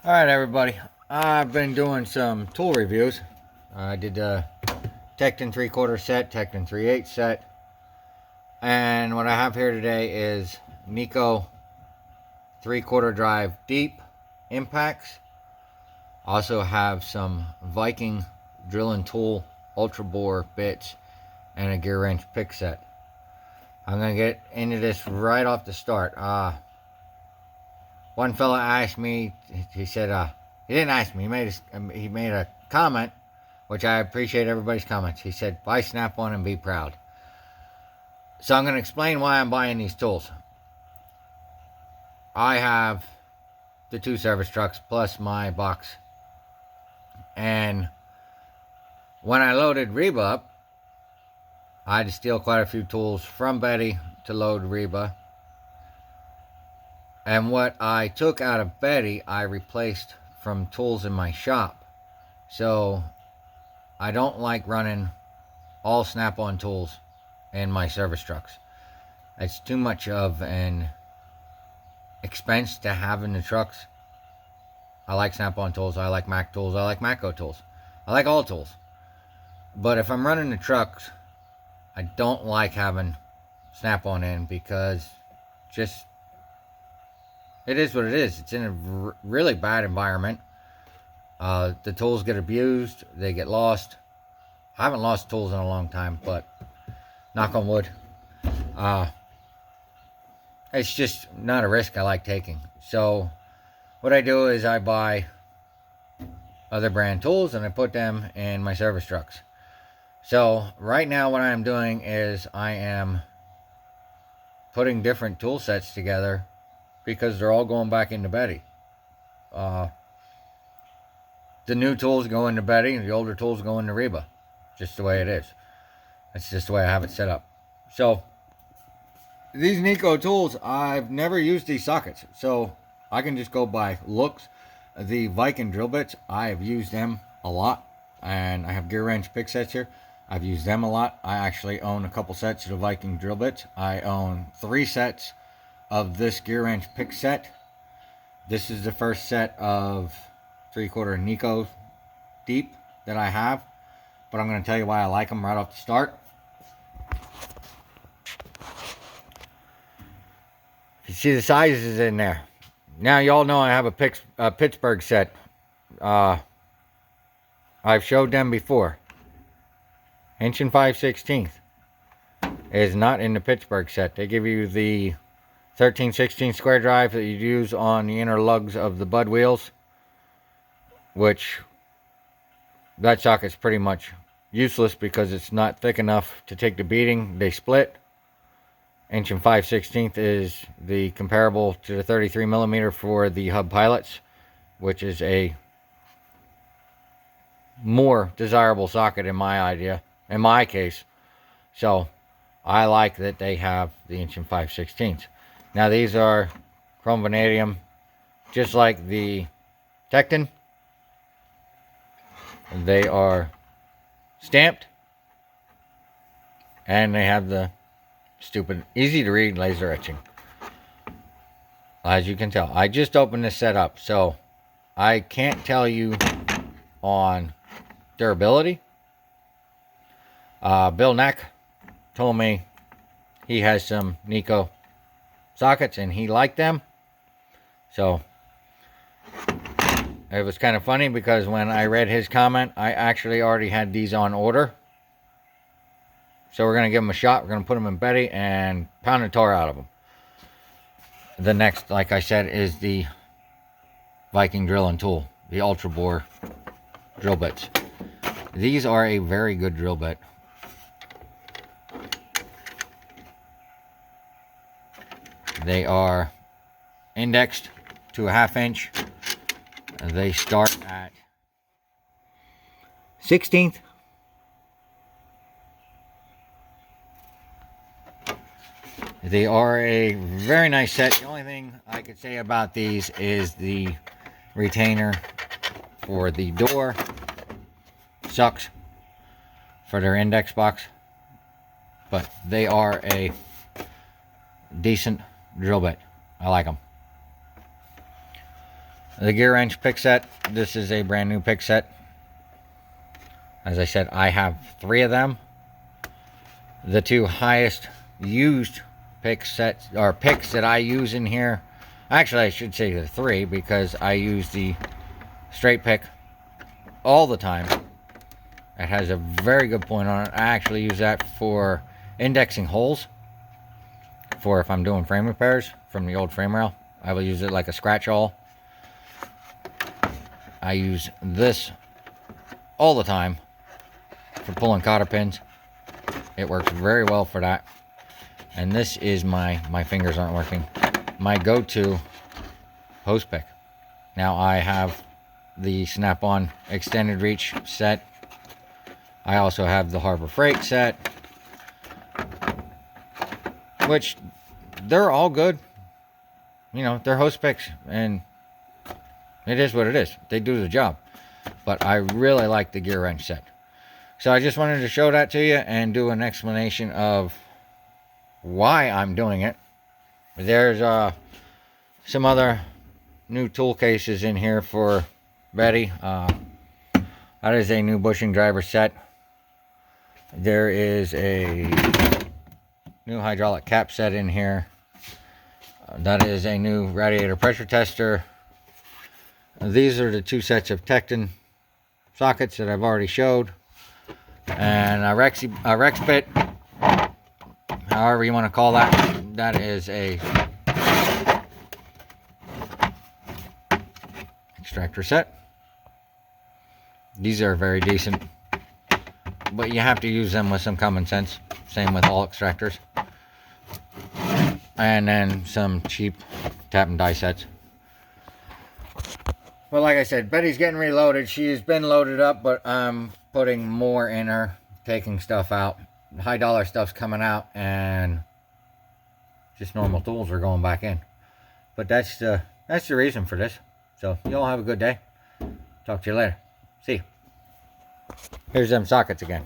Alright everybody, I've been doing some tool reviews. I did a Tecton 3/4 set, Tecton 3/8 set, and what I have here today is Neiko 3/4 drive deep impacts. Also have some Viking drill and tool ultra bore bits and a gear wrench pick set. I'm going to get into this right off the start. One fella asked me, he said, he didn't ask me, he made a comment, which I appreciate everybody's comments. He said, buy Snap-on and be proud. So I'm going to explain why I'm buying these tools. I have the 2 service trucks plus my box. And when I loaded Reba up, I had to steal quite a few tools from Betty to load Reba. And what I took out of Betty, I replaced from tools in my shop. So I don't like running all Snap-on tools in my service trucks. It's too much of an expense to have in the trucks. I like Snap-on tools, I like Mac tools, I like Matco tools. I like all tools. But if I'm running the trucks, I don't like having Snap-on in because just it is what it is. It's in a really bad environment. The tools get abused. They get lost. I haven't lost tools in a long time, but knock on wood. It's just not a risk I like taking. So what I do is I buy other brand tools and I put them in my service trucks. So right now what I am doing is I am putting different tool sets together because they're all going back into Betty. The new tools go into Betty and the older tools go into Reba. Just the way it is. That's just the way I have it set up. So these Neiko tools, I've never used these sockets, so I can just go by looks. The Viking drill bits, I have used them a lot, and I have gear wrench pick sets here. I've used them a lot. I actually own a couple sets of the Viking drill bits. I own 3 sets of this gear wrench pick set. This is the first set of 3/4 Neiko deep that I have, but I'm going to tell you why I like them right off the start. You see the sizes in there. Now y'all know I have a Pittsburgh set. I've showed them before. 1 5/16 is not in the Pittsburgh set. They give you the 13/16 square drive that you use on the inner lugs of the bud wheels, which that socket's pretty much useless because it's not thick enough to take the beating. They split. 1 5/16 is the comparable to the 33mm for the Hub Pilots, which is a more desirable socket in my case. So I like that they have the 1 5/16. Now these are chrome vanadium, just like the Tecton. They are stamped, and they have the stupid, easy to read laser etching. As you can tell, I just opened this set up, so I can't tell you on durability. Bill Neck told me he has some Neiko sockets and he liked them. So it was kind of funny because when I read his comment, I actually already had these on order. So we're going to give them a shot. We're going to put them in Betty and pound the tar out of them. The next, like I said, is the Viking drill and tool, the ultra bore drill bits. These are a very good drill bit. They are indexed to a 1/2 inch. They start at 16th. They are a very nice set. The only thing I could say about these is the retainer for the door sucks for their index box, but they are a decent drill bit. I like them. The gear wrench pick set. This is a brand new pick set. As I said, I have 3 of them. The 2 highest used pick sets or picks that I use in here. Actually, I should say the 3 because I use the straight pick all the time. It has a very good point on it. I actually use that for indexing holes. For if I'm doing frame repairs from the old frame rail, I will use it like a scratch awl. I use this all the time for pulling cotter pins. It works very well for that. And this is my fingers aren't working, my go-to hose pick. Now I have the Snap-on extended reach set. I also have the Harbor Freight set, which they're all good. You know, they're hose picks, and it is what it is. They do the job. But I really like the gear wrench set. So I just wanted to show that to you and do an explanation of why I'm doing it. There's some other new tool cases in here for Betty. That is a new bushing driver set. There is a new hydraulic cap set in here. That is a new radiator pressure tester. These are the 2 sets of Tecton sockets that I've already showed. And a Rex bit, however you want to call that. That is a extractor set. These are very decent, but you have to use them with some common sense. Same with all extractors. And then some cheap tap and die sets. Well, like I said, Betty's getting reloaded. She's been loaded up, but I'm putting more in her, taking stuff out. High dollar stuff's coming out, and just normal tools are going back in. But that's the reason for this. So you all have a good day. Talk to you later. See you. Here's them sockets again.